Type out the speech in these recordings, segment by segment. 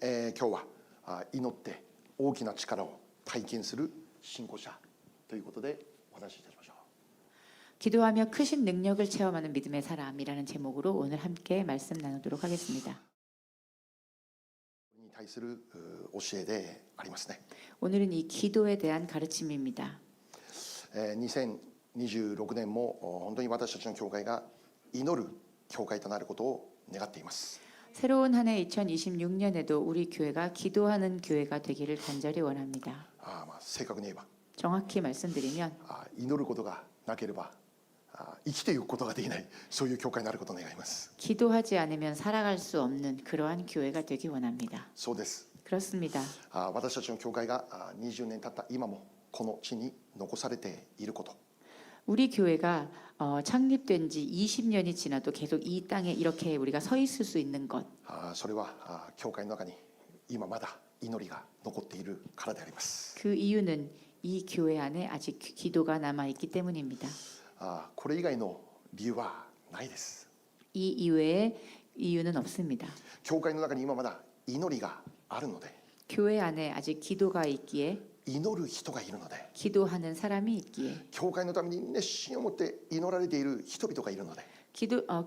今日は祈って大きな力を体験する信仰者ということでお話しいたしましょう。 기도하며 크신 능력을 체험하는 믿음의 사람이라는 제목으로 오늘 함께 말씀 나누도록 하겠습니다. に対する教えでありますね。 오늘은 이 기도에 대한 가르침입니다. 2026年も本当に私たちの教会が祈る教会となることを願っています。 새로운 한 해 2026년에도 우리 교회가 기도하는 교회가 되기를 간절히 원합니다. 正確に言えば 정확히 말씀드리면 祈ることがなければ生きていくことができない、そういう教会になることを願います。 기도하지 않으면 살아갈 수 없는 그러한 교회가 되기 원합니다. そうです。 그렇습니다. 私たちの教会が20年経った今もこの地に残されていること、 우리 교회가 창립된 지 20년이 지나도 계속 이 땅에 이렇게 우리가 서 있을 수 있는 것, それは教会の中に今まだ祈りが残っているからであります。 그 이유는 이 교회 안에 아직 기도가 남아 있기 때문입니다. これ以外の理由はないです。 이 이외에 이유는 없습니다. 教会の中に今まだ祈りがあるので、 교회 안에 아직 기도가 있기에, 祈る人がいるので、 기도하는 사람이 있기에, 教会のために熱心を持って祈られている人々がいるので、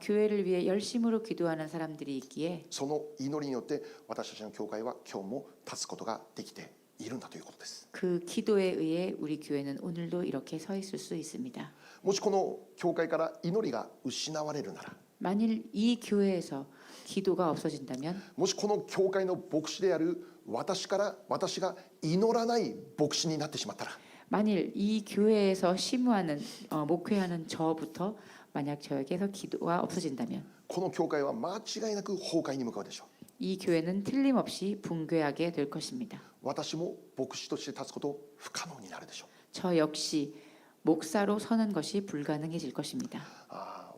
교회를 위해 열심으로 기도하는 사람들이 있기에 その祈りによって私たちの教会は今日も立つことができているんだということです。 그 기도에 의해 우리 교회는 오늘도 이렇게 서 있을 수 있습니다. もしこの教会から祈りが失われるなら、 만일 이 교회에서 기도가 없어진다면, もしこの教会の牧師である私が祈らない牧師になってしまったら、 만일 이 교회에서 심우하는 목회하는 저부터 만약 저에게서 기도가 없어진다면 この教会は間違いなく崩壊に向かうでしょう。 이 교회는 틀림없이 붕괴하게 될 것입니다. 私も牧師として立つこと不可能になるでしょう。 저 역시 목사로 서는 것이 불가능해질 것입니다.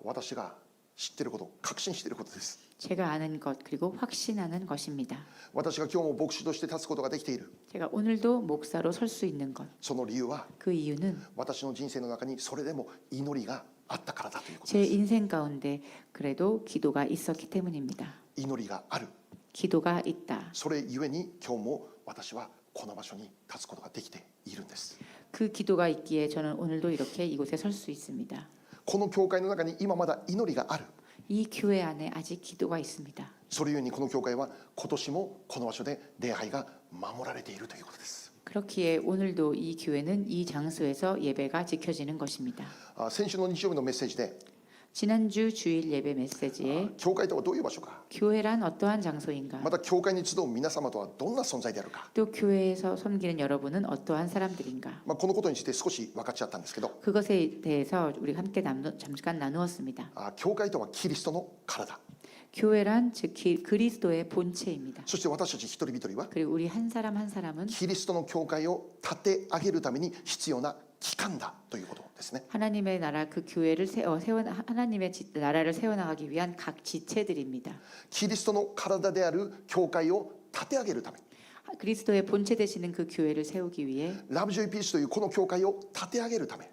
私が知っていること、確信していることです。 제가 아는 것 그리고 확신하는 것입니다. 私が今日も牧師として立つことができている、 제가 오늘도 목사로 설 수 있는 것, その理由は 그 이유는 私の人生の中にそれでも祈りがあったからだということ 제 です。 인생 가운데 그래도 기도가 있었기 때문입니다. 祈りがある、 기도가 있다. それゆえに今日も私はこの場所に立つことができているんです。 그 기도가 있기에 저는 오늘도 이렇게 이곳에 설 수 있습니다. この教会の中に今まだ祈りがある、 이 교회 안에 아직 기도가 있습니다. それゆえにこの教会は今年もこの場所で礼拝が守られているということです。 그렇기에 오늘도 이 교회는 이 장소에서 예배가 지켜지는 것입니다. 先週の日曜日のメッセージで 지난주 주일 예배 메시지에 教会とはどういう場所か、 교회란 어떠한 장소인가, また教会に集う皆様とはどんな存在であるか、 또 교회에서 섬기는 여러분은 어떠한 사람들인가, このことについて少し分かち合ったんですけど、 그것에 대해서 우리 함께 잠깐 나누었습니다. 教会とはキリストの体、 교회란 즉 그리스도의 본체입니다. そして私たち一人一人は 그리고 우리 한 사람 한 사람은 キリストの教会を立て上げるために必要な機関だということですね。 하나님의 나라 그 교회를 하나님의 나라를 세워나가기 위한 각 지체들입니다. キリストの体である教会を立て上げるため、 그리스도의 본체 되시는 그 교회를 세우기 위해, ラブジョイピースというこの教会を立て上げるため、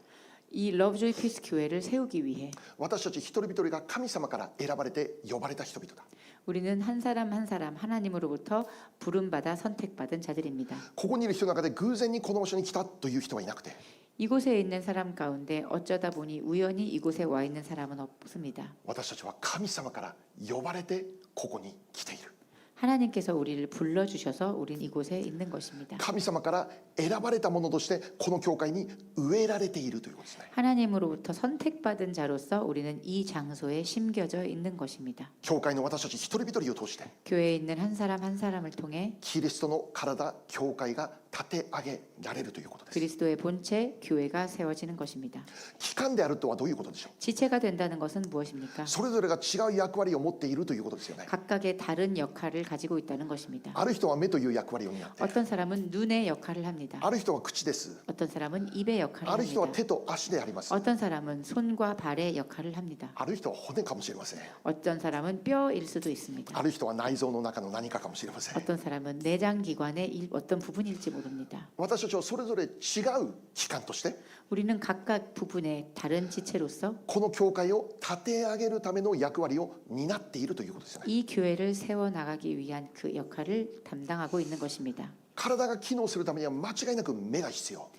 이 러브조이 피스 교회를 세우기 위해 私たち一人一人が神様から選ばれて呼ばれた人々だ。 우리는 한 사람 한 사람 하나님으로부터 부름받아 선택받은 자들입니다. ここにいる人の中で偶然にこの場所に来たという人はいなくて、 이곳에 있는 사람 가운데 어쩌다 보니 우연히 이곳에 와 있는 사람은 없습니다. 私たちは神様から呼ばれてここに来ている。 하나님께서 우리를 불러주셔서 우린 이곳에 있는 것입니다. 神様から選ばれたものとしてこの教会に植えられているということですね。 하나님으로부터 선택받은 자로서 우리는 이 장소에 심겨져 있는 것입니다. 教会の私たち一人一人を通して 교회에 있는 한 사람 한 사람을 통해 キリストの体、教会が立て上げられるということです。 그리스도의 본체 교회가 세워지는 것입니다. 機関であるとはどういうことでしょう。 지체가 된다는 것은 무엇입니까? それぞれが違う役割を持っているということですよね。 각각의 다른 역할을 가지고 있다는 것입니다. ある人は目という役割を担って、 어떤 사람은 눈의 역할을 합니다. ある人は口です。 어떤 사람은 입의 역할을 ある人は 합니다. 手と足であります。 어떤 사람은 손과 발의 역할을 합니다. ある人は骨かもしれません。 어떤 사람은 뼈일 수도 있습니다. ある人は内臓の中の何かかもしれません。 어떤 사람은 내장 기관의 어떤 부분일지 모릅니다. 부릅니다. 私たちはそれぞれ違う機関として 우리는 각각 부분의 다른 지체로서 この教会を立て上げるための役割を担っているということですよね。 이 교회를 세워나가기 위한 그 역할을 담당하고 있는 것입니다. 体が機能するためには間違いなく目が必要。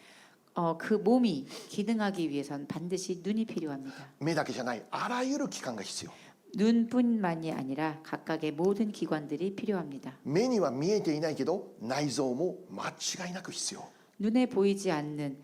그 몸이 기능하기 위해선 반드시 눈이 필요합니다. 目だけじゃないあらゆる機関が必要。 눈뿐만이 아니라 각각의 모든 기관들이 필요합니다. 目には見えていないけど内臓も間違いなく必要。 눈에 보이지 않는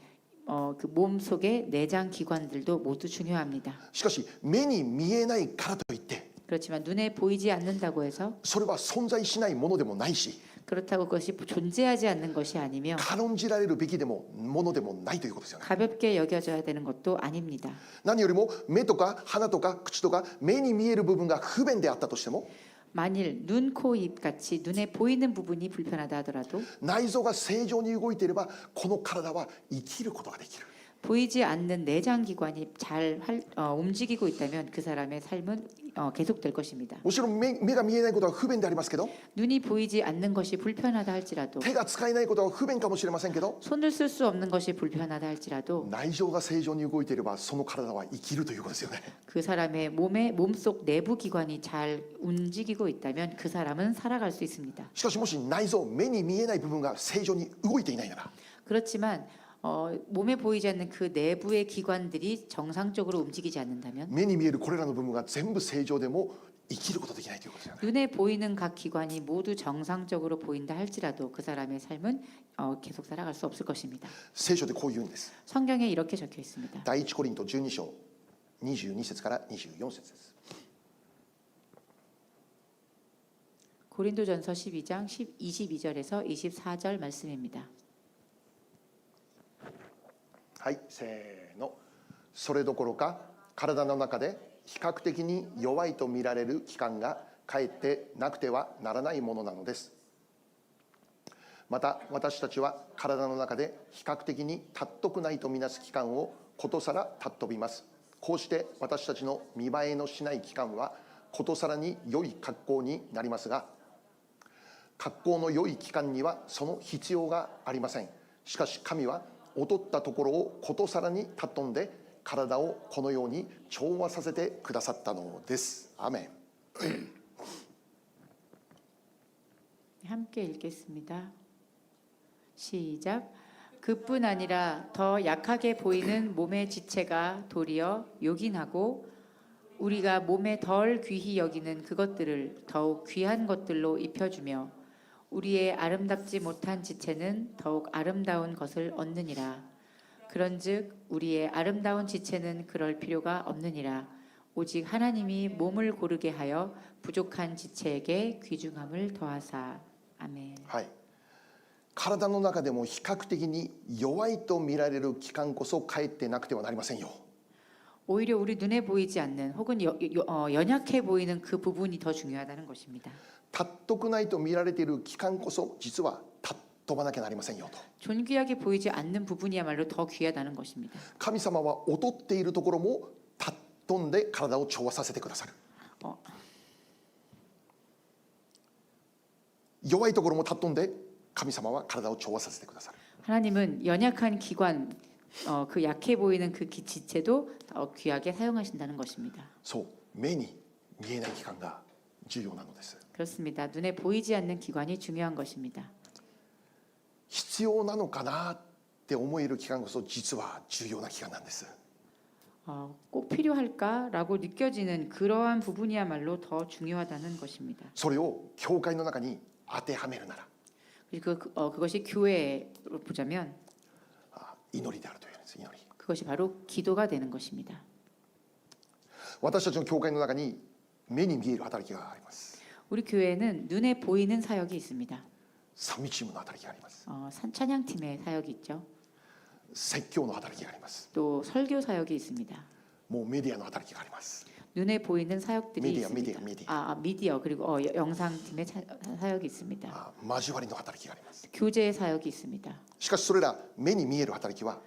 그 몸 속의 내장 기관들도 모두 중요합니다. しかし目に見えないからといって 그렇지만 눈에 보이지 않는다고 해서 それは存在しないものでもないし 그렇다고 그것이 존재하지 않는 것이 아니며 軽んじられるべきでもものでもないということですよね。 가볍게 여겨져야 되는 것도 아닙니다. 何よりも目とか鼻とか口とか目に見える部分が不便であったとしても 만일 눈, 코, 입 같이 눈에 보이는 부분이 불편하다 하더라도 内臓が正常に動いていればこの体は生きることができる。 보이지 않는 내장 기관이 잘 움직이고 있다면 그 사람의 삶은 계속될 것입니다. もちろん目が見えないことは不便でありますけど 눈이 보이지 않는 것이 불편하다 할지라도 手が使えないことは不便かもしれませんけど 손을 쓸 수 없는 것이 불편하다 할지라도 内臓が正常に動いていればその体は生きるということですよね。 그 사람의 몸속 내부 기관이 잘 움직이고 있다면 그 사람은 살아갈 수 있습니다. しかしもし内臓目に見えない部分が正常に動いていないなら 그렇지만 몸에 보이지 않는 그 내부의 기관들이 정상적으로 움직이지 않는다면 目に見えるこれらの部分が全部正常でも生きることができないということですよね。 눈에 보이는 각 기관이 모두 정상적으로 보인다 할지라도 그 사람의 삶은 계속 살아갈 수 없을 것입니다. 聖書でこう言うんです。 성경에 이렇게 적혀 있습니다. 第一コリント12章22節から24節です。 고린도전서 12장 22절에서 24절 말씀입니다. はいせーの。それどころか体の中で比較的に弱いと見られる器官がかえってなくてはならないものなのです。また私たちは体の中で比較的に尊くないとみなす器官をことさら尊びます。こうして私たちの見栄えのしない器官はことさらに良い格好になりますが、格好の良い器官にはその必要がありません。しかし神は劣ったところをことさらに尊んで体をこのように調和させてくださったのです。アーメン。 함께 읽겠습니다. 시작. 그뿐 아니라 더 약하게 보이는 몸의 지체가 도리어 요긴하고 우리가 몸에 덜 귀히 여기는 그것들을 더욱 귀한 것들로 입혀주며 우리의 아름답지 못한 지체는 더욱 아름다운 것을 얻느니라. 그런즉 우리의 아름다운 지체는 그럴 필요가 없느니라. 오직 하나님이 몸을 고르게 하여 부족한 지체에게 귀중함을 더하사. 아멘. はい。体の中でも比較的に弱いと見られる器官こそかえってなくてはなりませんよ。 오히려 우리 눈에 보이지 않는 혹은 연약해 보이는 그 부분이 더 중요하다는 것입니다. 尊くないと見られている器官こそ実は尊ばなきゃなりませんよと。 존귀하게 보이지 않는 부분이야말로 더 귀하다는 것입니다. 神様は劣っているところも尊んで体を調和させてくださる。 弱いところも尊んで神様は体を調和させてくださる。 하나님은 연약한 기관, 그 약해 보이는 그 지체도 더 귀하게 사용하신다는 것입니다. そう目に見えない器官が重要なのです。 그렇습니다. 눈에 보이지 않는 기관이 중요한 것입니다. 必要なのかなって思える器官こそ実は重要な器官なんです。 꼭 필요할까라고 느껴지는 그러한 부분이야말로 더 중요하다는 것입니다. それを教会の中に当てはめるなら 그리고 그것이 교회로 보자면 祈りであるというんです。祈り。 그것이 바로 기도가 되는 것입니다. 私たちの教会の中に目に見える働きがあります。 우리 교회에는 눈에 보이는 사역이 있습니다. 賛美チームの働きがあります。 찬양팀의 사역이 있죠. 説教の働きがあります。 또 설교 사역이 있습니다. もうメディアの働きがあります。 눈에 보이는 사역들이 미디어, 있습니다. 미디어. 미디어 그리고 영상팀의 사역이 있습니다. 交わりの働きがあります。 교제의 사역이 있습니다. しかしそれら目に見える働きは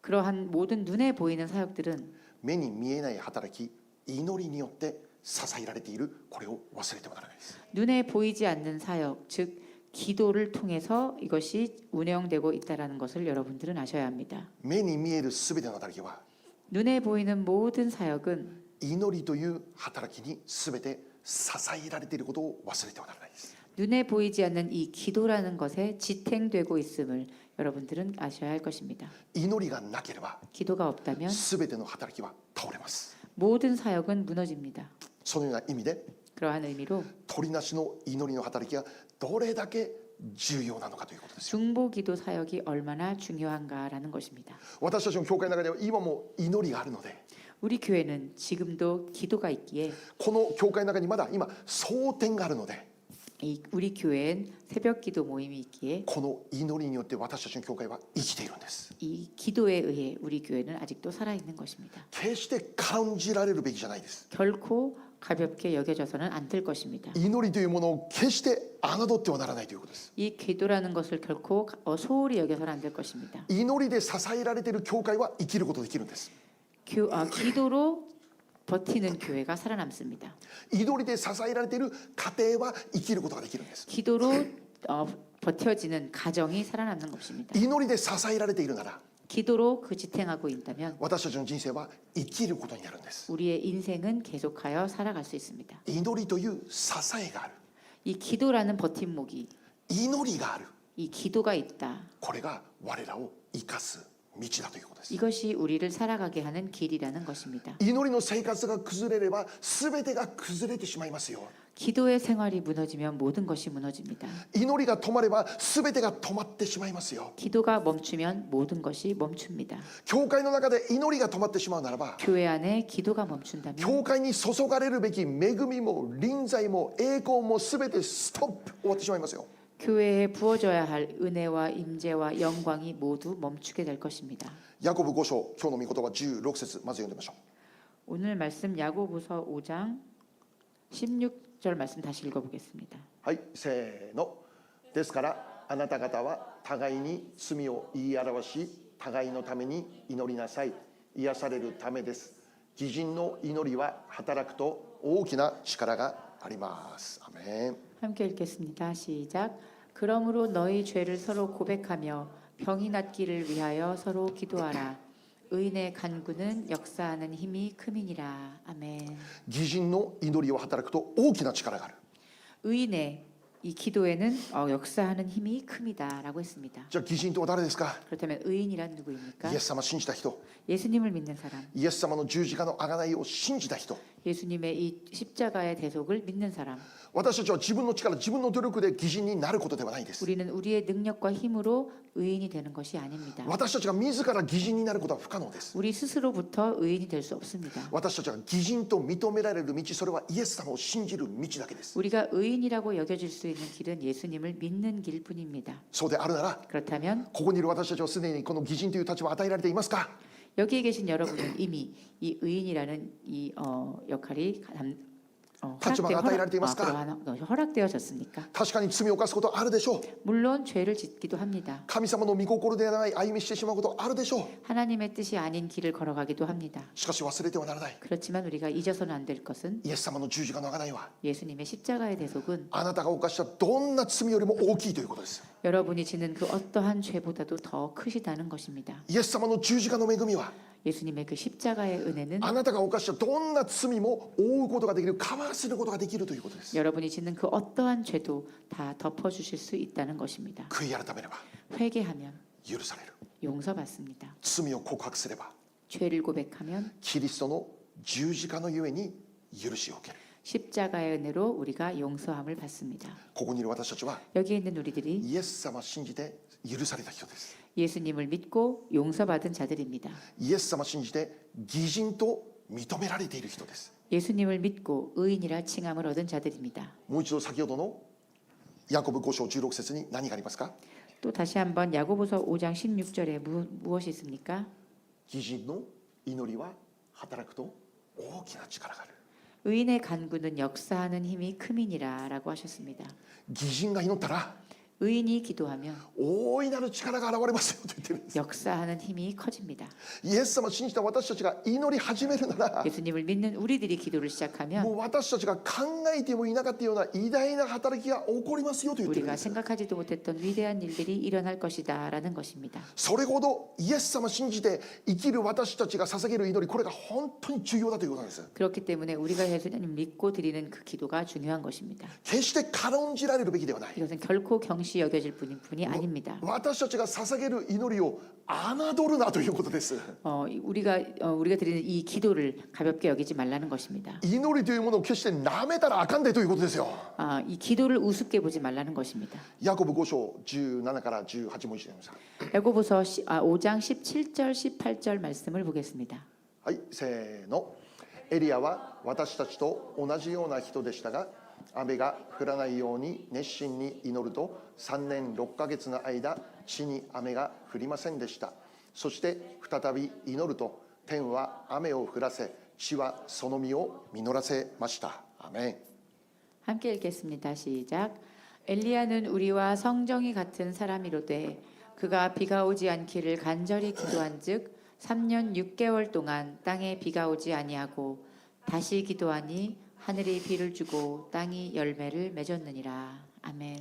그러한 모든 눈에 보이는 사역들은 目に見えない働き、祈りによって支えられている。これを忘れてはならないです。 눈에 보이지 않는 사역, 즉 기도를 통해서 이것이 운영되고 있다라는 것을 여러분들은 아셔야 합니다. 目に見えるすべての働きは 눈에 보이는 모든 사역은 祈りという働きにすべて支えられていることを忘れてはならないです。 눈에 보이지 않는 이 기도라는 것에 지탱되고 있음을 여러분들은 아셔야 할 것입니다. 祈りがなければ 기도가 없다면 すべての働きは倒れます。 모든 사역은 무너집니다. そのような意味で 그러한 의미로 鳥なしの祈りの働きがどれだけ重要なのかということですよ。 중보기도 사역이 얼마나 중요한가라는 것입니다. 私たちの教会の中では今も祈りがあるので 우리 교회는 지금도 기도가 있기에 この教会の中にまだ今蒼天があるので 우리 교회엔 새벽기도 모임이 있기에 この祈りによって私たちの教会は生きているんです。 이 기도에 의해 우리 교회는 아직도 살아있는 것입니다. 決して感じられるべきじゃないです。 결코 가볍게 여겨져서는 안 될 것입니다. 祈りというものを決して侮ってはならないということです。 이 기도라는 것을 결코 소홀히 여겨서는 안 될 것입니다. 祈りで支えられている教会は生きることができるんです。 기도로 버티는 교회가 살아남습니다. 祈りで支えられている家庭は生きることができるんです。 기도로 버텨지는 가정이 살아남는 것입니다. 祈りで支えられているなら 기도로 그 지탱하고 있다면 私たちの人生は生きることになるんです。 우리의 인생은 계속하여 살아갈 수 있습니다. 祈りという支えがある、 이 기도라는 버팀목이 祈りがある、 이 기도가 있다. これが我らを生かす道だということです。 이것이 우리를 살아가게 하는 길이라는 것입니다. 祈りの生活が崩れれば全てが崩れてしまいますよ。 기도의 생활이 무너지면 모든 것이 무너집니다. 祈りが止まれば全てが止まってしまいますよ。 기도가 멈추면 모든 것이 멈춥니다. 教会の中で祈りが止まってしまうならば 교회 안에 기도가 멈춘다면 教会に注がれるべき恵みも臨在も栄光も全てストップ終わってしまいますよ。 교회에 부어져야 할 은혜와 임재와 영광이 모두 멈추게 될 것입니다. ヤコブ5章今日の御言葉16節まず読んでみましょう。 오늘 말씀 야고보서 5장 16절 말씀 다시 읽어보겠습니다. はい、せーの。ですからあなた方は互いに罪を言い表し互いのために祈りなさい。癒されるためです。義人の祈りは働くと大きな力があります。アメン。 함께 읽겠습니다. 시작. 그러므로 너희 죄를 서로 고백하며 병이 낫기를 위하여 서로 기도하라. 의인의 간구는 역사하는 힘이 큼이니라. 아멘. 義人の祈りを働くと大きな力がある。 의인의 이 기도에는 역사하는 힘이 큼이다라고 했습니다. じゃあ義人とは誰ですか？ 그렇다면 의인이란 누구입니까? イエス様を信じた人、 예수님을 믿는 사람, イエス様の十字架の贖いを信じた人。 예수님의 이 십자가의 대속을 믿는 사람. 私たちは自分の力、自分の努力で義人になることではないです。 우리는 우리의 능력과 힘으로 의인이 되는 것이 아닙니다. 私たちが自ら義人になることは不可能です。 우리 스스로부터 의인이 될 수 없습니다. 私たちが義人と認められる道、それはイエス様を信じる道だけです。 우리가 의인이라고 여겨질 수 있는 길은 예수님을 믿는 길뿐입니다. そうであるなら、 그렇다면 ここにいる私たちはすでにこの義人という立場を与えられていますか？ 여기에 계신 여러분은 이미 이 의인이라는 이 역할이 허락되어졌습니까? 確かに罪を犯すことあるでしょう。 물론 죄를 짓기도 합니다. 神様の御心ではない歩みしてしまうことあるでしょう。 하나님의 뜻이 아닌 길을 걸어가기도 합니다. しかし忘れてはならない。 그렇지만 우리가 잊어서는 안 될 것은 イエス様の十字架の贖いは 예수님의 십자가의 대속은 あなたが犯したどんな罪よりも大きいということです。 여러분이 지는 그 어떠한 죄보다도 더 크시다는 것입니다. イエス様の十字架の恵みは 예수님의 그 십자가의 은혜는 あなたが犯したどんな罪も覆うことができる、カバーすることができるということです。 여러분이 지는 그 어떠한 죄도 다 덮어주실 수 있다는 것입니다. 悔い改めれば 회개하면 許される。 용서받습니다. 罪を告白すれば 죄를 고백하면 キリストの十字架のゆえに許しを受ける。 십자가의 은혜로 우리가 용서함을 받습니다. ここにいる私たちは 여기에 있는 우리들이 イエス様を信じて許された人です。 예수님을 믿고 용서받은 자들입니다. イエス様を信じて義人と認められている人です。 예수님을 믿고 의인이라 칭함을 얻은 자들입니다. もう一度先ほどのヤコブ5章16節に何がありますか？ 또 다시 한번 야고보서 5장 16절에 무엇이 있습니까? 義人の祈りは働くと大きな力がある。 의인의 간구는 역사하는 힘이 큼이니라라고 하셨습니다. 義人が祈ったら 의인이 기도하면 大いなる力が現れますよと言ってるんです。 역사하는 힘이 커집니다. イエス様を信じた私たちが祈り始めるなら、 예수님을 믿는 우리들이 기도를 시작하면 もう私たちが考えてもいなかったような偉大な働きが起こりますよと言ってるん 우리가 です。 생각하지도 못했던 위대한 일들이 일어날 것이다라는 것입니다. それほどイエス様を信じて生きる私たちが捧げる祈り、これが本当に重要だということなんです。 그렇기 때문에 우리가 예수님 믿고 드리는 그 기도가 중요한 것입니다. 決して軽んじられるべきではない。 이것은 결코 경시 여겨질 뿐이 아닙니다. 私たちが捧げる祈りを侮るなということです。 우리가 드리는 이 기도를 가볍게 여기지 말라는 것입니다. 祈りというものを決して舐めたらあかんでということですよ。 이 기도를 우습게 보지 말라는 것입니다. ヤコブ5章17から18も一緒に読みました。 야고보서 5장 17절 18절 말씀을 보겠습니다. はい、せーの。エリアは私たちと同じような人でしたが、雨が降らないように熱心に祈ると3年6ヶ月の間地に雨が降りませんでした。そして再び祈ると天は雨を降らせ地はその実を実らせました。アーメン。 함께 읽겠습니다. 시작. 엘리야는 우리와 성정이 같은 사람이로되 그가 비가 오지 않기를 간절히 기도한즉 3년 6개월 동안 땅에 비가 오지 아니하고 다시 기도하니 하늘이 비를 주고 땅이 열매를 맺었느니라. 아멘.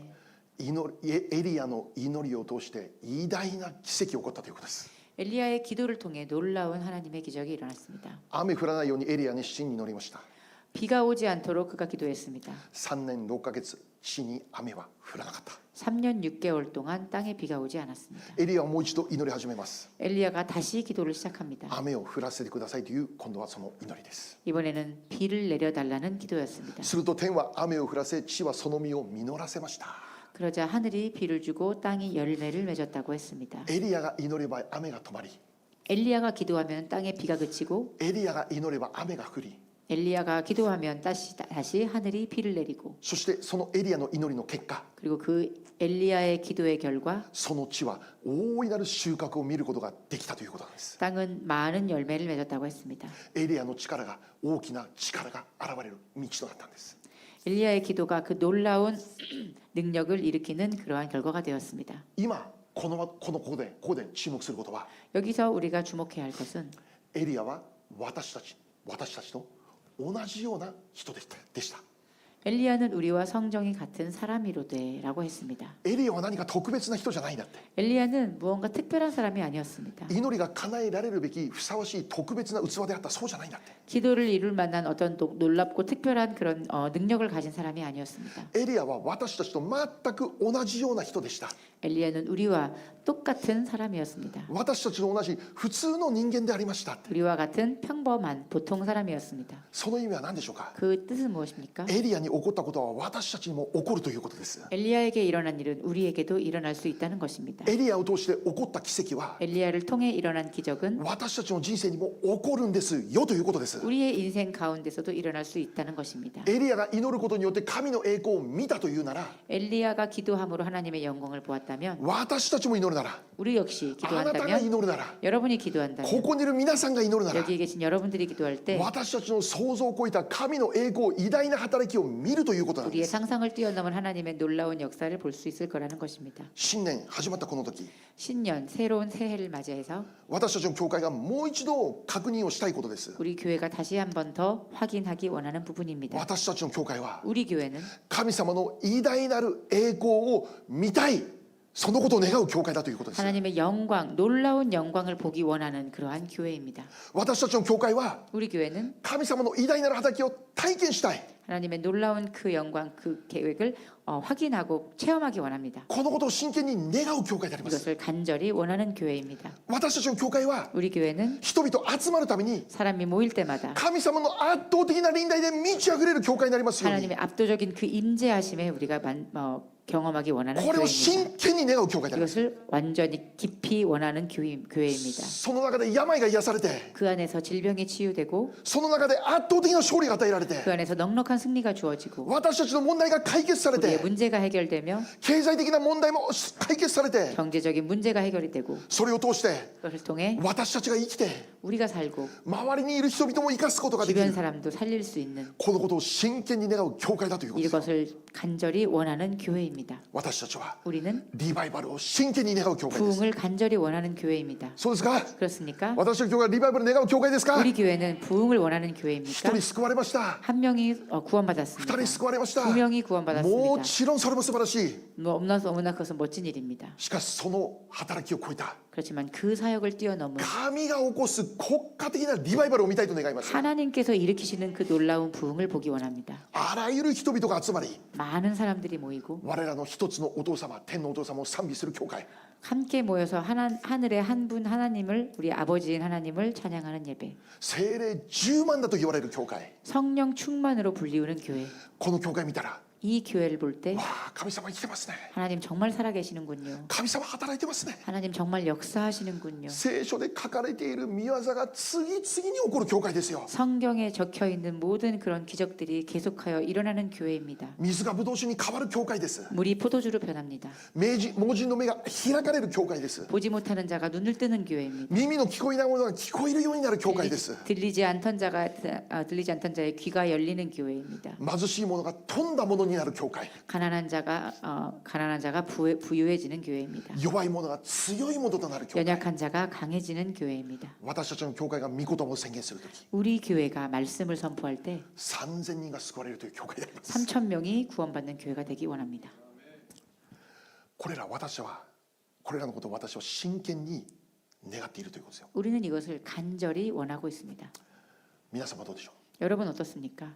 エリアの祈りを通して偉大な奇跡が起こったということです。 엘리야의 기도를 통해 놀라운 하나님의 기적이 일어났습니다. 雨降らないようにエリア熱心に祈りました。 비가 오지 않도록 그가 기도했습니다. 3年6ヶ月地に雨は降らなかった。 3년 6개월 동안 땅에 비가 오지 않았습니다. エリアはもう一度祈り始めます。 엘리야가 다시 기도를 시작합니다. 雨を降らせてくださいという今度はその祈りです。 이번에는 비를 내려달라는 기도였습니다. すると天は雨を降らせ地はその実を実らせました。 그러자 하늘이 비를 주고 땅이 열매를 맺었다고 했습니다. エリアが祈れば雨が止まり、 엘리야가 기도하면 땅에 비가 그치고 エリアが祈れば雨が降り、 엘리야가 기도하면 다시 하늘이 비를 내리고 そしてそのエリアの祈りの結果、 그리고 그 엘리야의 기도의 결과 その地は大いなる収穫を見ることができたということなんです。 땅은 많은 열매를 맺었다고 했습니다. エリアの力が大きな力が現れる道となったんです。 엘리야의 기도가 그 놀라운 능력을 일으키는 그러한 결과가 되었습니다. 今ここで注目することは、 여기서 우리가 주목해야 할 것은 エリアは私たちと同じような人でした。 엘리야는 우리와 성정이 같은 사람이로되라고 했습니다. エリアは何か特別な人じゃないんだって。 엘리야는 무언가 특별한 사람이 아니었습니다. 祈りが叶えられるべきふさわしい特別な器であった、そうじゃないんだって。 기도를 이룰 만한 어떤 놀랍고 특별한 그런 능력을 가진 사람이 아니었습니다. エリアは私たちと全く同じような人でした。 엘리야는 우리와 똑같은 사람이었습니다. 私たちと同じ普通の人間でありました。 우리와 같은 평범한 보통 사람이었습니다. その意味は何でしょうか。 그 뜻은 무엇입니까? エリアに起こったことは私たちにも起こるということです。 엘리야에게 일어난 일은 우리에게도 일어날 수 있다는 것입니다. エリアを通して起こった奇跡は 엘리야를 통해 일어난 기적은 私たちの人生にも起こるんですよということです。 우리의 인생 가운데서도 일어날 수 있다는 것입니다. エリアが祈ることによって神の栄光を見たというなら、 엘리야가 기도함으로 하나님의 영광을 보았다면 私たちも祈るなら、 우리 역시 あなたが 기도한다면 祈るなら、 여러분이 こ 기도한다면 こにいる皆さんが祈るなら、 여기에 계신 여러분들이 기도할 때 私たちの想像を超えた神の栄光、偉大な働きを見るということなんで 우리의 す。 상상을 뛰어넘은 하나님의 놀라운 역사를 볼 수 있을 거라는 것입니다. 新年始まったこの時、 신년 새로운 새해를 맞이해서 私たちの教会がもう一度確認をしたいことです。 우리 교회가 다시 한 번 더 확인하기 원하는 부분입니다. 私たちの教会は 우리 교회는 神様の偉大なる栄光を見たい、そのことを願う教会だということです。 하나님의 영광, 놀라운 영광을 보기 원하는 그러한 교회입니다. 私たちの教会は 우리 교회는 神様の偉大なる働きを体験したい、 하나님의 놀라운 그 영광, 그 계획을 확인하고 체험하기 원합니다. このことを真剣に願う教会であります。 이것을 간절히 원하는 교회입니다. 私たちの教会は 우리 교회는 人々集まるために 사람이 모일 때마다 神様の圧倒的な臨在で満ち溢れる教会になりますように、 하나님의 압도적인 그 임재하심에 우리가 경험하기 원하는 これを 교회입니다. 真剣に願う教会であります。 이것을 완전히 깊이 원하는 교회입니다. その中で病が癒されて、 그 안에서 질병이 치유되고 その中で圧倒的な勝利が与えられて、 그 안에서 넉넉한 승리가 주어지고 私たちの問題が解決され 우리의 て、 문제가 해결되며 経済的な問題も解決されて、 경제적인 문제가 해결이 되고 それを通して 그것을 통해 私たちが生きて 우리가 살고 周りにいる人々も生かすことができ 주변 る 사람도 살릴 수 있는 このことを真剣に願う教会だということです。 이것을 간절히 원하는 교회입니다. 私たちは 우리는 リバイバルを真剣に願う教会です。 부흥을 간절히 원하는 교회입니다. そうですか？ 그렇습니까? 私の教会はリバイバルを願う教会ですか？ 우리 교회는 부흥을 원하는 一 교회입니까? 人救われました。 한 명이 二 구원받았습니다. 人救われました。 두 명이 も 구원받았습니다. ちろんそれも素晴らしい。 너무나 그것은 멋진 일입니다. しかしその働きを超えた 그렇지만 그 사역을 뛰어넘은 神が起こす国家的なリバイバルを見たいと願います。 하나님께서 일으키시는 그 놀라운 부흥을 보기 원합니다. あらゆる人々が集まり 많은 사람들이 모이고 我らの一つのお父様天のお父様を賛美する教会 함께 모여서 하늘의 한 분 하나님을 우리 아버지인 하나님을 찬양하는 예배 聖霊10万だと言われる教会 성령 충만으로 불리우는 교회 この教会見たら 이 교회를 볼 때 わあ神様生きてますね 하나님 정말 살아계시는군요. 神様働いてますね 하나님 정말 역사하시는군요. 聖書で書かれている御業が次々に起こる教会ですよ 성경에 적혀있는 모든 그런 기적들이 계속하여 일어나는 교회입니다. 水がブドウ酒に変わる教会です 물이 포도주로 변합니다. 盲人の目が開かれる教会です 보지 못하는 자가 눈을 뜨는 교회입니다. 耳の聞こえないものが聞こえるようになる教会です 들리지 않던 자의 귀가 열리는 교회입니다. 貧しい者が富んだものになる教会 가난한 자가 부유해지는 교회입니다. 弱い者が強い者となる教会 연약한 자가 강해지는 교회입니다. 私たちの教会が御言葉を宣言するとき 우리 교회가 말씀을 선포할 때 3000人が救われるという教会であります 3천 명이 구원받는 교회가 되기 원합니다. これらのことを私は真剣に願っているということですよ 우리는 이것을 간절히 원하고 있습니다. 皆様どうでしょう 여러분 어떻습니까?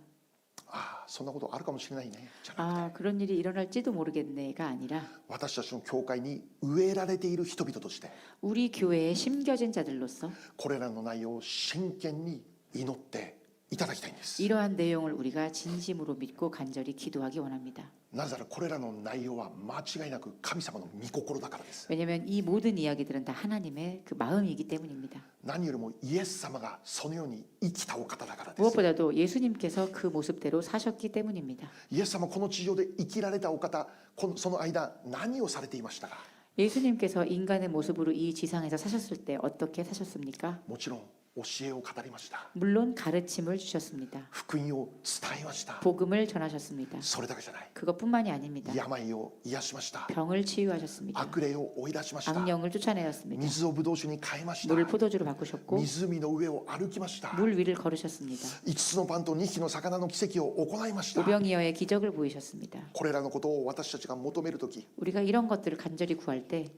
ああそんなことあるかもしれないねじゃなくて 그런 일이 일어날지도 모르겠네가 아니라 私たちの教会に植えられている人々として 우리 교회에 심겨진 자들로서 これらの内容を真剣に祈っていただきたいんです 이러한 내용을 우리가 진심으로 믿고 간절히 기도하기 원합니다. なぜならこれらの内容は間違いなく神様の御心だからです 왜냐하면 이 모든 이야기들은 다 하나님의 그 마음이기 때문입니다. 何よりもイエス様がそのように生きたお方だからです 무엇보다도 예수님께서 그 모습대로 사셨기 때문입니다. イエス様この地上で生きられたお方その間何をされていましたか 예수님께서 인간의 모습으로 이 지상에서 사셨을 때 어떻게 사셨습니까? もちろん教えを語りました 물론 가르침을 주셨습니다. 福音を伝えました 복음을 전하셨습니다. それだけじゃない 그것뿐만이 아닙니다. 病を癒しました 병을 치유하셨습니다. 悪霊を追い出しました 악령을 쫓아내었습니다. 水をブドウ酒に変えました 물을 포도주로 바꾸셨고 湖の上を歩きました 물 위를 걸으셨습니다. 5つのパンと2匹の魚の奇跡を行いました 오병이어의 기적을 보이셨습니다. これらのことを私たちが求めるとき 우리가 이런 것들을 간절히 구할 때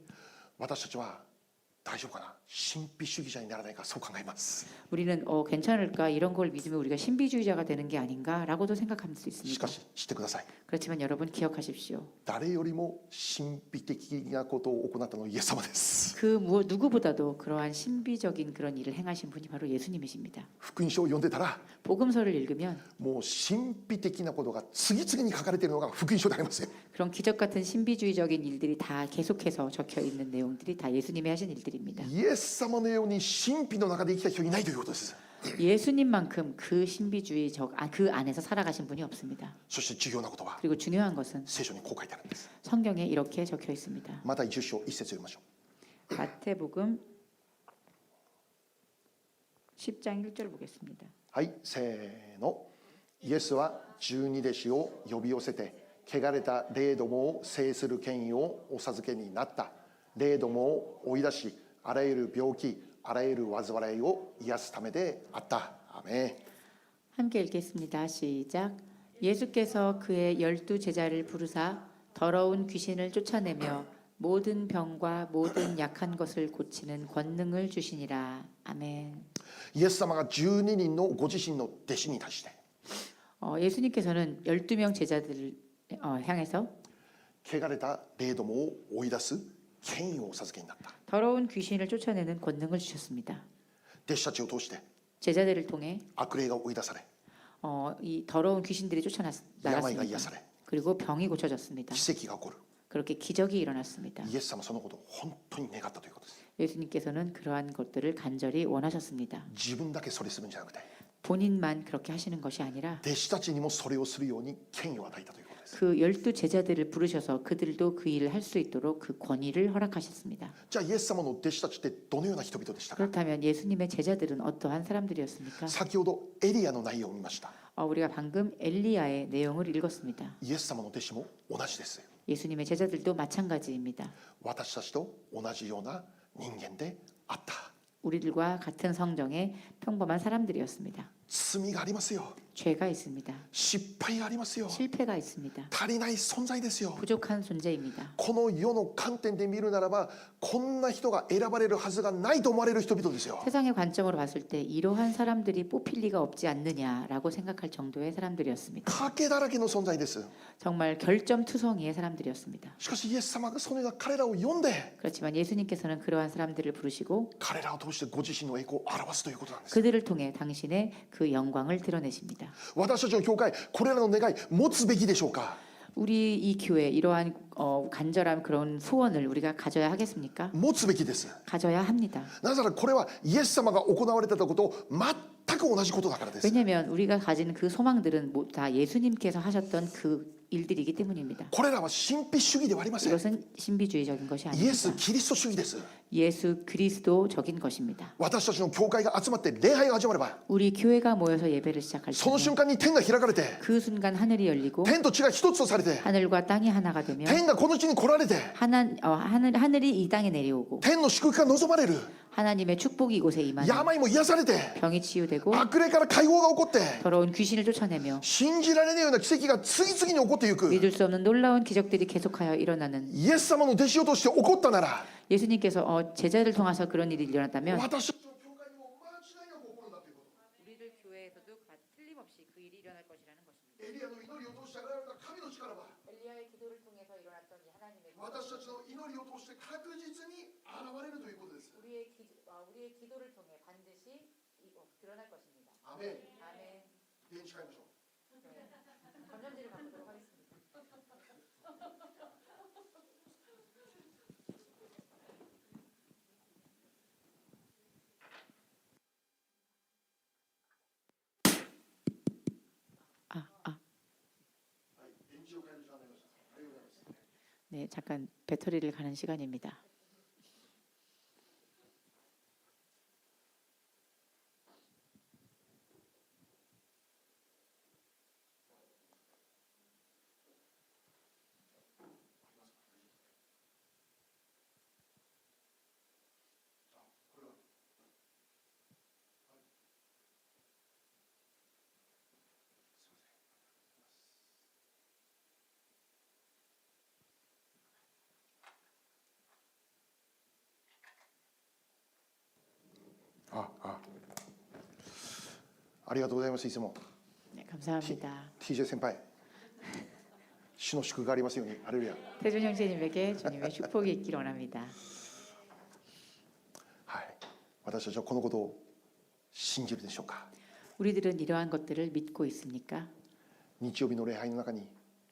私たちは大丈夫かな神秘主義者にならないかそう考えます 우리는 괜찮을까 이런 걸 믿으면 우리가 신비주의자가 되는 게 아닌가라고도 생각할 수 し 있습니다. かし知ってください 그렇지만 여러분 기억하십시오. 誰よりも神秘的なことを行ったのはイエス様です 그 누구보다도 그러한 신비적인 그런 일을 행하신 분이 바로 예수님이십니다. 福音書を読んでたら 복음서를 읽으면 もう神秘的なことが次々に書かれているのが福音書でありますよ 그런 기적 같은 신비주의적인 일들이 다 계속해서 적혀 있는 내용들이 다 예수님이 하신 일들입니다. イエス様のように神秘の中で生きた人いないということです 예수님만큼 그 신비주의적 그 안에서 살아가신 분이 없습니다. そして重要なことは 그리고 중요한 것은 聖書にこう書いてあるんです 성경에 이렇게 적혀 있습니다. また10章1節読みましょ 마태복음 10장 1절 보겠습니다. うはいせーのイエスは十二弟子を呼び寄せて汚れた霊どもを制する権威をお授けになった霊どもを追い出しあらゆる病気あらゆる災いを癒すためであったアーメン 함께 읽겠습니다. 시작. 예수께서 그의 12 제자를 부르사 더러운 귀신을 쫓아내며 모든 병과 모든 약한 것을 고치는 권능을 주시니라. 아멘. イエス様が12人のご自身の弟子に対して 예수님께서는 12명 제자들을 향해서 汚れた霊どもを追い出す権威をお授けになった 더러운 귀신을 쫓아내는 권능을 주셨습니다. 弟子たちを通して 제자들을 통해 悪霊が追い出され 이 더러운 귀신들이 病が癒 쫓아나갔습니다. され 그리고 병이 고쳐졌습니다. 奇跡が起こる 그렇게 기적이 일어났습니다. イエス様はそのことを本当に願ったということです 예수님께서는 그러한 것들을 간절히 원하셨습니다. 自分だけそれするんじゃなくて 본인만 그렇게 하시는 것이 아니라 弟子たちにもそれをするように権威を与えたということですです。 그 12제자들을 부르셔서 그들도 그 일을 할 수 있도록 그 권위를 허락하셨습니다. じゃあイエス様の弟子たちってどのような人々でしたか？ 그렇다면 예수님의 제자들은 어떠한 사람들이었습니까? 先ほどエリアの内容を見ました。 우리가 방금 엘리야의 내용을 읽었습니다. イエス様の弟子も同じです。 예수님의 제자들도 마찬가지입니다. 私たちと同じような人間であった。 우리들과 같은 성정의 평범한 사람들이었습니다. 罪がありますよ。 죄가 있습니다. 失敗がありますよ。 실패가 있습니다. 足りない存在ですよ。 부족한 존재입니다. この世の観点で見るならば、こんな人が選ばれるはずがないと思われる人々ですよ。 세상의 관점으로 봤을 때 이러한 사람들이 뽑힐 리가 없지 않느냐라고 생각할 정도의 사람들이었습니다. 賭けだらけの存在です。 정말 결점투성이의 사람들이었습니다. しかしイエス様がそのような彼らを呼んで、 그렇지만 예수님께서는 그러한 사람들을 부르시고 彼らを通してご自身の栄光を表すということなんです。 그들을 통해 당신의 그 영광을 드러내십니다. 私たちの教会、これらの願い持つべきでしょうか？ 우리 이 교회 이러한 간절한 그런 소원을 우리가 가져야 하겠습니까? 持つべきです。 가져야 합니다. なぜならこれはイエス様が行われてたことと全く同じことだからです。 왜냐하면 우리가 가진 그 소망들은 다 예수님께서 하셨던 그 일들이기 때문입니다. これらは神秘主義ではありません。 이것은 신비주의적인 것이 イエス・ 아닙니다. キリスト主義です。 예수 그리스도적인 것입니다. 私たちの教会が集まって礼拝が始まれば、 우리 교회가 모여서 예배를 시작할 その 때 瞬間に天が開かれて、 그 순간 하늘이 열리고 天と地が一つとされて、 하늘과 땅이 하나가 되며 天がこの地に来られて、 하늘이 이 땅에 내려오고 天の祝福が望まれる。 하나님의 축복이 이곳에 임하는 病も癒されて、 병이 치유되고 悪霊から解放が起こって、 더러운 귀신을 쫓아내며 信じられないような奇跡が次々に起こっていく。 믿을 수 없는 놀라운 기적들이 계속하여 일어나는 イエス様の弟子を通して起こったなら、 예수님께서 제자를 통해서 그런 일이 일어났다면 私たちの教会にも間違いなく起こるんだということ。 우리들 교회에서도 틀림없이 그 일이 일어날 것이라는 것입니다. エリアの祈りを通して現れた神の力は、 엘리야의 기도를 통해서 일어났던 이 하나님의 私たちの祈りを通して確実に現れるということです。 우리의 기도를 통해 반드시 드러날 것입니다. アメン。 아멘. 電池買いましょう。 건전지를 바꾸도록 하겠습니다. 네, 잠깐 배터리를 가는 시간입니다. 아, 아. ありがとうございます。いつも 네, 감사합니다. TJ 先輩、主の祝福がありますように。ハレルヤ。 태준 형제님에게 주님의 축복이 있기를 원합니다. はい。私たちはこのことを信じるでしょうか？ 우리들은 이러한 것들을 믿고 있습니까? 日曜日の礼拝の中に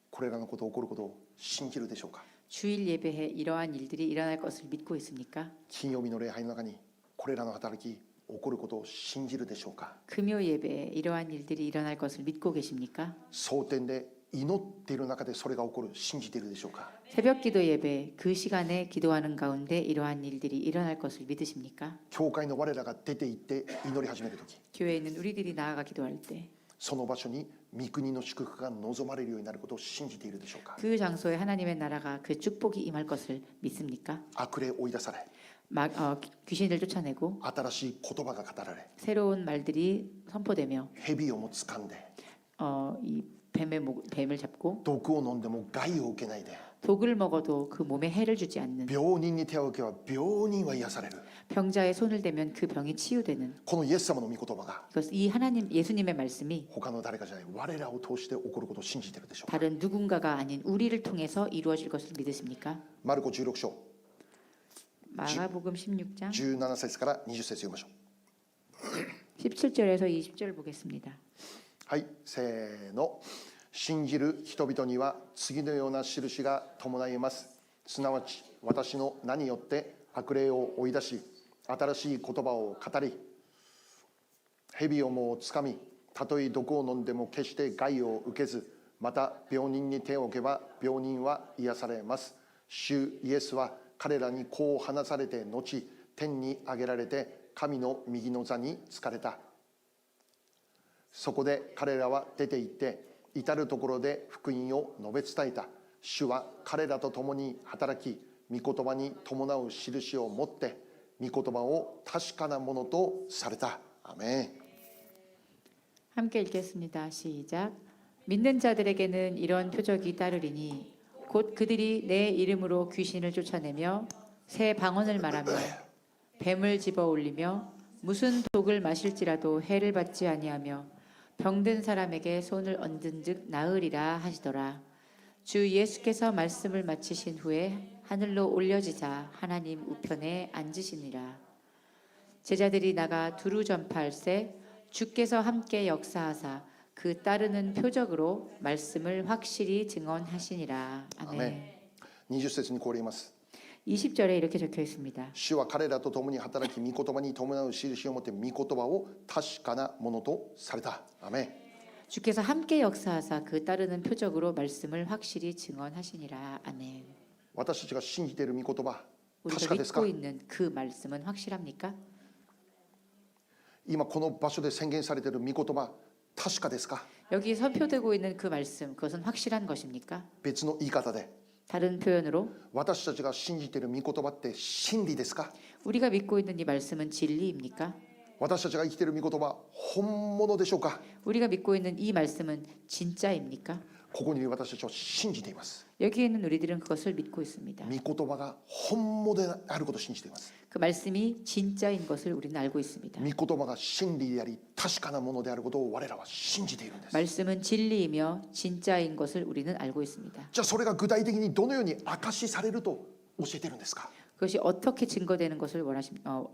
これらのこと起こることを信じるでしょうか？ 주일 예배에 이러한 일들이 일어날 것을 믿고 있습니까? 金曜日の礼拝の中にこれらの働き起こることを信じるでしょうか？ 금요 예배에 이러한 일들이 일어날 것을 믿고 계십니까? 蒼天で祈っている中でそれが起こる信じているでしょうか？ 새벽 기도 예배 그 시간에 기도하는 가운데 이러한 일들이 일어날 것을 믿으십니까? 教会の我らが出て行って祈り始めるとき、 교회에 있는 우리들이 나아가 기도할 때 その場所に御国の祝福が望まれるようになることを信じているでしょうか？ 그 장소에 하나님의 나라가 그 축복이 임할 것을 믿습니까? 悪霊追い出され、 귀신을 쫓아내고 新しい言葉が語られ、 새로운 말들이 선포되며 蛇をも掴んで、 이 뱀을 잡고 毒を飲んでも害を受けないで、 독을 먹어도 그 몸에 해를 주지 않는 病人に手を置けば病人は癒される。 병자의 손을 대면 그 병이 치유되는 このイエス様の御言葉が 이 하나님 예수님의 말씀이 他の誰かじゃない我らを通して起こることを信じているでしょうか？ 다른 누군가가 아닌 우리를 통해서 이루어질 것을 믿으십니까? マルコ16章 마가복음 16장 17節から20節読みましょう。 17절에서 20절 보겠습니다. はい、せーの。信じる人々には次のような印が伴います。すなわち私の名によって悪霊を追い出し、新しい言葉を語り、蛇をもつかみ、たとえ毒を飲んでも決して害を受けず、また病人に手を置けば病人は癒されます。主イエスは彼らにこう話されて後、天に上げられて神の右の座に就かれた。そこで彼らは出て行って至るところで福音を述べ伝えた。主は彼らと共に働き、御言葉に伴う印を持って御言葉を確かなものとされた。アメン。 함께 읽겠습니다. 시작. 믿는 자들에게는 이런 표적이 따르리니 곧 그들이 내 이름으로 귀신을 쫓아내며 새 방언을 말하며 뱀을 집어 올리며 무슨 독을 마실지라도 해를 받지 아니하며 병든 사람에게 손을 얹은즉 나으리라 하시더라. 주 예수께서 말씀을 마치신 후에 하늘로 올려지자 하나님 우편에 앉으시니라. 제자들이 나가 두루 전파할세 주께서 함께 역사하사 그 따르는 표적으로 말씀을 확실히 증언하시니라. 아멘. アメン。20節にこうあります。 20절에 이렇게 적혀 있습니다. 主は彼らと共に働き、御言葉に伴う印を持って御言葉を確かなものとされた。アメン。 주께서 함께 역사하사 그 따르는 표적으로 말씀을 확실히 증언하시니라. 아멘. 私たちが信じている御言葉、確 우리가 かですか？ 믿고 있는 그 말씀은 확실합니까? 今この場所で宣言されている御言葉、確かですか？ 여기 선표되고 있는 그 말씀, 그것은 확실한 것입니까? 別の言い方で、 다른 표현으로 私たちが信じている御言葉って真理ですか？ 우리가 믿고 있는 이 말씀은 진리입니까? 私たちが生きている御言葉、本物でしょうか？ 우리가 믿고 있는 이 말씀은 진짜입니까? ここにいる私たちは信じています。 여기에 있는 우리들은 그것을 믿고 있습니다. 御言葉が本物であることを信じています。 그 말씀이 진짜인 것을 우리는 알고 있습니다. 御言葉が真理であり確かなものであることを我らは信じているんです。 말씀은 진리이며 진짜인 것을 우리는 알고 있습니다. じゃあそれが具体的にどのように証しされると教えているんですか？ 그것이 어떻게 증거되는 것을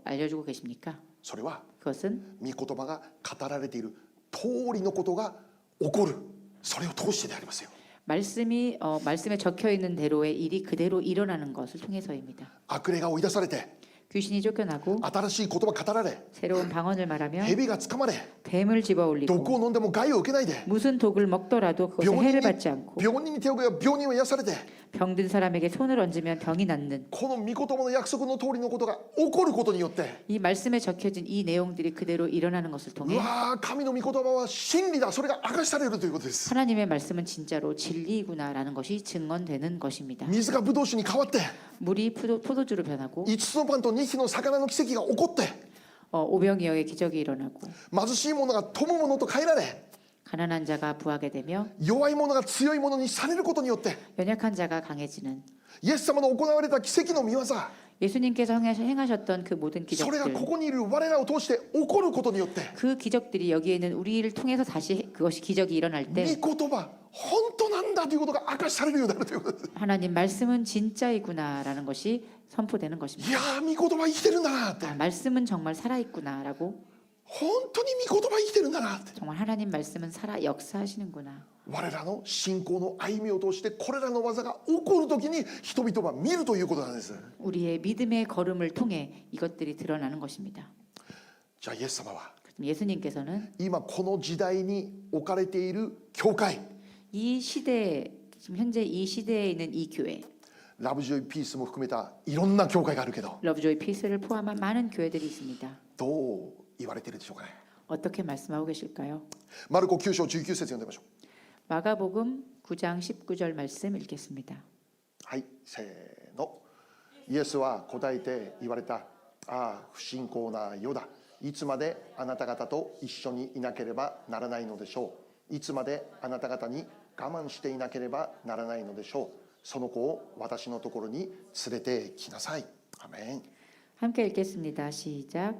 알려주고 계십니까? それは 그것은 御言葉が語られている通りのことが起こる、それを通してでありますよ。 말씀에 적혀 있는 대로의 일이 그대로 일어나는 것을 통해서입니다. 悪霊が追い出されて 귀신이 쫓겨나고 新しい言葉語られ 새로운 방언을 말하며 蛇が掴まれ 뱀을 집어 올리고 毒を飲んでも害を受けないで 무슨 독을 먹더라도 그것에 病 해를 人 받지 に 않고 病人に手を置けば病人は癒されて 병든 사람에게 손을 얹으면 병이 낫는 この御言葉の約束の通りのことが起こることによって 이 말씀에 적혀진 이 내용들이 그대로 일어나는 것을 う 통해 わー神の御言葉は真理だ、それが明かしされるということです。 하나님의 말씀은 진짜로 진리구나라는 것이 증언되는 것입니다. 水がブドウ酒に変わって 물이 포도주로 변하고 5つのパンと2匹の魚の奇跡が起こって 오병이어의 기적이 일어나고 貧しい者が富む者と変えられ 가난한 자가 부하게 되며 弱い者が強い者にされることによって 연약한 자가 강해지는 イエス様の行われた奇跡の御業、 예수님께서 행하셨던 그 모든 それが 기적들 ここにいる我らを通して起こることによって 그 기적들이 여기에 있는 우리를 통해서 다시 그것이 기적이 일어날 御 때 言葉本当なんだということが明かしされるようになるということです。 하나님 말씀은 진짜이구나라는 것이 선포되는 い 것입니다. やー御言葉生きてるんだなって、 말씀은 정말 살아있구나라고 本当に御言葉生きてるんだなって、 정말 하나님 말씀은 살아 역사하시는구나. 我らの信仰の歩みを通してこれらの技が起こるときに人々は見るということなんです。 우리의 믿음의 걸음을 통해 이것들이 드러나는 것입니다. じゃあイエス様は 예수님께서는 今この時代に置かれている教会、 이 시대 지금 현재 이 시대에 있는 이 교회 ラブジョイピースも含めたいろんな教会があるけど、 러브조이 피스를 포함한 많은 교회들이 있습니다. どう言われているでしょうかね。 어떻게 말씀하고 계실까요? マルコ9章19節読んでみましょう。 마가복음 9장 19절 말씀 읽겠습니다. はい、せーの。イエスは答えて言われた。ああ、不信仰な世だ。いつまであなた方と一緒にいなければならないのでしょう。いつまであなた方に我慢していなければならないのでしょう。その子を私のところに連れてきなさい。アメン。 함께 읽겠습니다. 시작.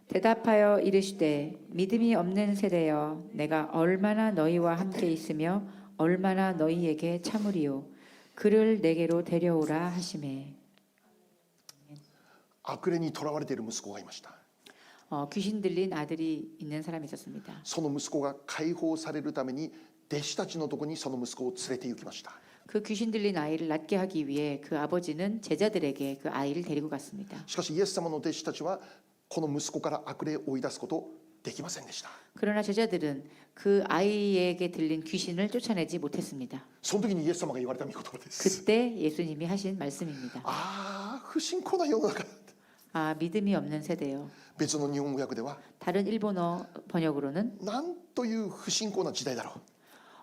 대답하여 이르시되 믿음이 없는 세대여 내가 얼마나 너희와 함께 있으며 얼마나 너희에게 참으리요 그를 내게로 데려오라 하시매. 悪霊にとらわれている息子がいました。 귀신 들린 아들이 있는 사람이 있었습니다. その息子が解放されるために弟子たちのところにその息子を連れて行きました。 그 귀신 들린 아이를 낫게 하기 위해 그 아버지는 제자들에게 그 아이를 데리고 갔습니다. しかしイエス様の弟子たちはこの息子から悪霊を追い出すことできませんでした。 그러나 제자들은 그 아이에게 들린 귀신을 쫓아내지 못했습니다. その時にイエス様が言われた御言葉です。 그때 예수님이 하신 말씀입니다. ああ、不信仰な世の中。 아, 믿음이 없는 세대요. 別の日本語訳では 다른 일본어 번역으로는 なんという不信仰な時代だろう。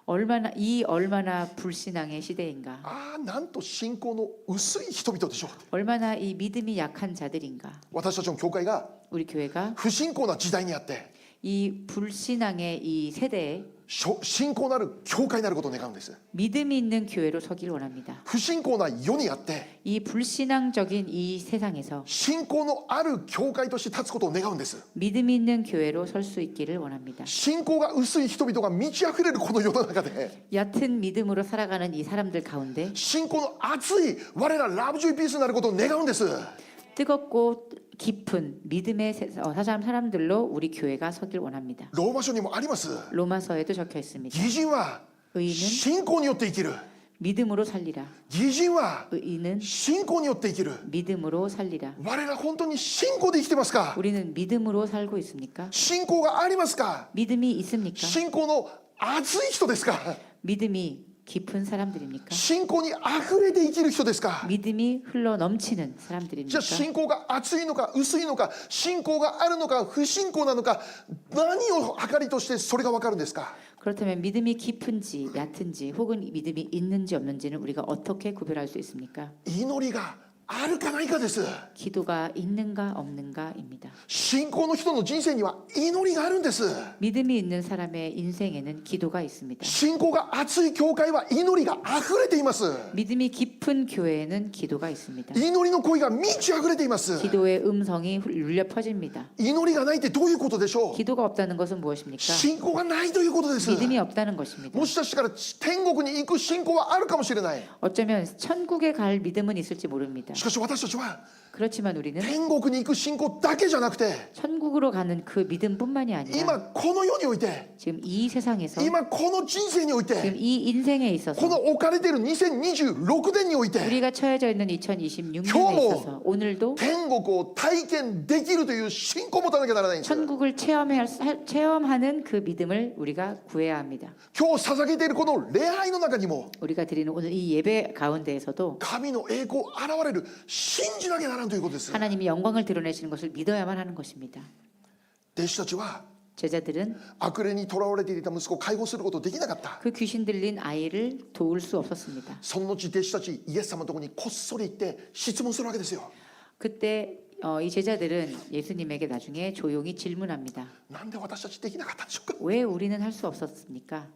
얼마나 불신앙의 시대인가. ああ、なんと信仰の薄い人々でしょう。 얼마나 이 믿음이 약한 자들인가. 私たちの教会が 우리 교회가 不信仰な時代にあって 이 불신앙의 이 세대에 信仰のある教会になることを願うんです。 믿음이 있는 교회로 서길 원합니다. 不信仰な世にあって 이 불신앙적인 이 세상에서 信仰のある教会として立つことを願うんです。 믿음이 있는 교회로 설 수 있기를 원합니다. 信仰が薄い人々が満ち溢れるこの世の中で 얕은 믿음으로 살아가는 이 사람들 가운데 信仰の熱い我らラブジョイピースになることを願うんです。 뜨겁고 깊은 믿음의 사람들로 우리 교회가 서길 원합니다. ローマ書にもあります。 로마서에도 적혀 있습니다. 義人は 의인은 信仰によって生きる。 믿음으로 살리라. 義人は 의인은 信仰によって生きる。 믿음으로 살리라. 我ら本当に信仰で生きてますか？ 우리는 믿음으로 살고 있습니까? 信仰がありますか？ 믿음이 있습니까? 信仰の熱い人ですか？ 믿음이 깊은 사람들입니까? 信仰に溢れて生きる人ですか？ 믿음이 흘러 넘치는 じゃ 사람들입니까? あ信仰が熱いのか薄いのか、信仰があるのか不信仰なのか、何を計りとしてそれが分かるんですか？ 그렇다면 믿음이 깊은지 얕은지 혹은 믿음이 있는지 없는지는 우리가 어떻게 구별할 수 있습니까? 祈りがあるかないかです。 기도가 있는가 없는가입니다. 信仰の人の人生には祈りがあるんです。 믿음이 있는 사람의 인생에는 기도가 있습니다. 信仰が熱い教会は祈りが溢れています。 믿음이 깊은 교회에는 기도가 있습니다. 祈りの声が満ち溢れています。 기도의 음성이 울려 퍼집니다. 祈りがないってどういうことでしょう？ 기도가 없다는 것은 무엇입니까? 信仰がないということです。 믿음이 없다는 것입니다. もしかしたら天国に行く信仰はあるかもしれない。 어쩌면 천국에 갈 믿음은 있을지 모릅니다. しかし私たちは 그렇지만 우리는 天国に行く信仰だけじゃなくて 천국으로 가는 그 믿음뿐만이 아니라 今この世において 지금 이 세상에서 今この人生におい 지금 て 이 인생에 こ 있어서 の置かれている2026年において 우리가 처해져 있는 2026년에 교모. 있어서 오늘도 天国を体験できるという信仰を持たなきゃならないんです。 천국을 체험하는 그 믿음을 우리가 구해야 합니다. 今日捧げているこの礼拝の中にも 우리가 드리는 오늘 이 예배 가운데에서도 神の栄光現れる信じなきゃならんということです。 하나님이 영광을 드러내시는 것을 믿어야만 하는 것입니다. 弟子たちは 제자들은 悪霊にとらわれていた息子を解放することできなかった。 그 귀신 들린 아이를 도울 수 없었습니다. その後弟子たちイエス様のところにこっそり行って質問するわけですよ。 그때 이 제자들은 예수님에게 나중에 조용히 질문합니다. なんで私たちできなかったんでしょうか？ 왜 우리는 할 수 없었습니까?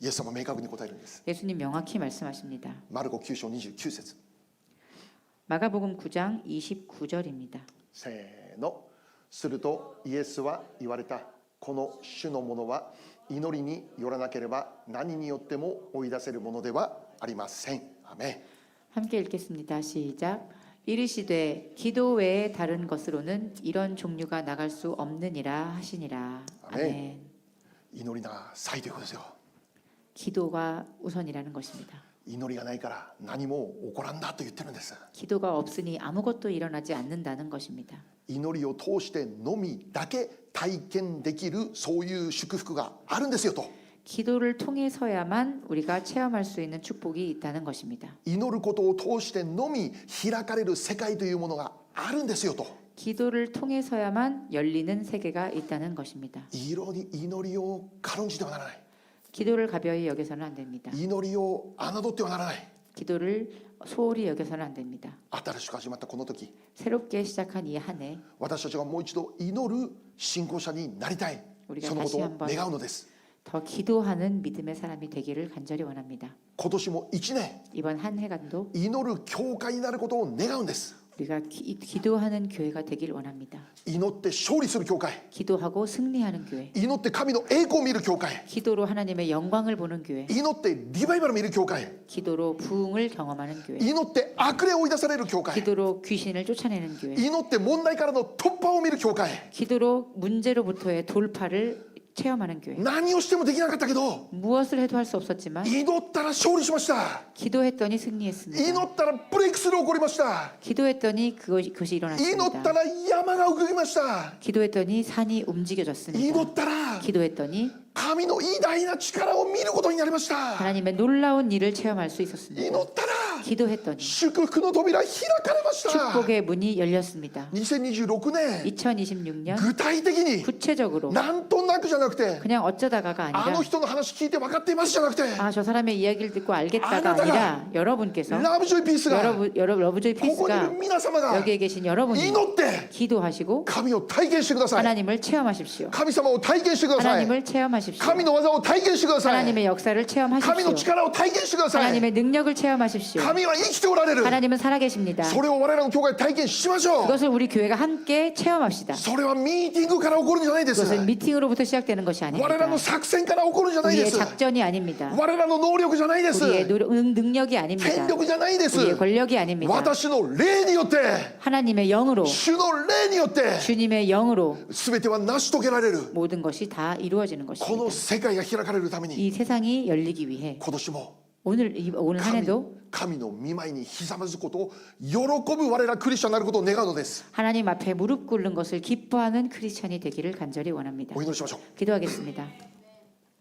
イエス様は明確に答えるんです。 예수님 명확히 말씀하십니다. マルコ9章29節 마가복음 9장 29절입니다. せーの。するとイエスは言われた。この種のものは祈りによらなければ何によっても追い出せるものではありません。アメン。 함께 읽겠습니다. 시작. 이르시되 기도 외에 다른 것으로는 이런 종류가 나갈 수 없느니라 하시니라. 아멘. 祈りなさいということですよ。 기도가 우선이라는 것입니다. 祈りがないから何も起こらんだと言ってるんです。 기도가 없으니 아무것도 일어나지 않는다는 것입니다. 祈りを通してのみだけ体験できるそういう祝福があるんですよと。 기도를 통해서야만 우리가 체험할 수 있는 축복이 있다는 것입니다. 祈ることを通してのみ開かれる世界というものがあるんですよと。 기도를 통해서야만 열리는 세계가 있다는 것입니다. 祈りを軽んじてはならない。 기도를 가벼이 여겨서는 안 됩니다. 祈りを侮ってはならない。 기도를 소홀히 여겨서는 안 됩니다. 新しく始まったこの時、 새롭게 시작한 이 한 해 私たちがもう一度祈る信仰者になりたい。 우리가 そのこと 다시 を 한번 願うのです。 더 기도하는 믿음의 사람이 되기를 간절히 원합니다. 今年も1年 이번 한 해간도 祈る教会になることを願うんです。 우리가 기도하는 교회가 되길 원합니다. 祈って勝利する教会、 기도하고 승리하는 교회, 祈って神の栄光を見る教会、 기도로 하나님의 영광을 보는 교회, 祈ってリバイバルを見る教会、 기도로 부흥을 경험하는 교회, 祈って悪霊を追い出される教会、 기도로 귀신을 쫓아내는 교회, 祈って問題からの突破を見る教会、 기도로 문제로부터의 돌파를 체험하는 교회. 何をしてもできなかったけど 무엇을 해도 할 수 없었지만 祈ったら勝利しました。 기도했더니 祈 승리했습니다. ったらブレイクスルー起こりました。 기도했더니 그것이 祈った 일어났습니다. ら山が動きました。 기도했더니 산이 祈 움직여졌습니다. ったら 기도했더니 神の偉大な力を見ることになりました。 하나님의 놀라운 일을 체험할 수 祈 있었습니다. ったら 기도했더니 祝福の扉開かれました。 축복의 문이 열렸습니다. 2026年 2026년 具体的に 구체적으로 なんとなくじゃなくて 그냥 어쩌다가가 あ 아니라 の人の話聞いて分かっていますじゃなくて 아, 저 사람의 이야기를 듣고 알겠다가 아나다가 아니라 여러분께서 ラブジョイピースが 러브조이 ここにいる 피스가 皆様が 여기에 계신 여러분이 祈って 기도하시고 神を体験してください。 하나님을 체험하십시오. 神様を体験してください。 하나님을 체험하십시오. 神の技を体験してください。 하나님의 역사를 神の 체험하십시오. 力を体験してください。 하나님의 능력을 체험하십시오. 神は生きておられる。 하나님은 살아계십니다. それを我々の教会で体験しましょう。 그것을 우리 교회가 함께 체험합시다. それはミーティングから起こるんじゃないです。 그것은 미팅으로부터 시작되는 것이 我々 아닙니다. の作戦から起こるんじゃないで 우리의 す。 작전이 아닙니다. 我々の能力じゃないです。 우리의 능력이 아닙니다. 権力じゃないです。 우리의 권력이 아닙니다. 私の霊によって、 하나님의 영으로 主の霊によって、 주님의 영으로 全ては成し遂げられる。 모든 것이 다 이루어지는 この 것입니다. 世界が開かれるために、 이 세상이 열리기 위해 今年も 오늘 한 해도 神の御前にひざまずくことを喜ぶ我らクリスチャンになることを願うのです。 하나님 앞에 무릎 꿇는 것을 기뻐하는 크리스찬이 되기를 간절히 원합니다. お祈りしましょう。 기도하겠습니다.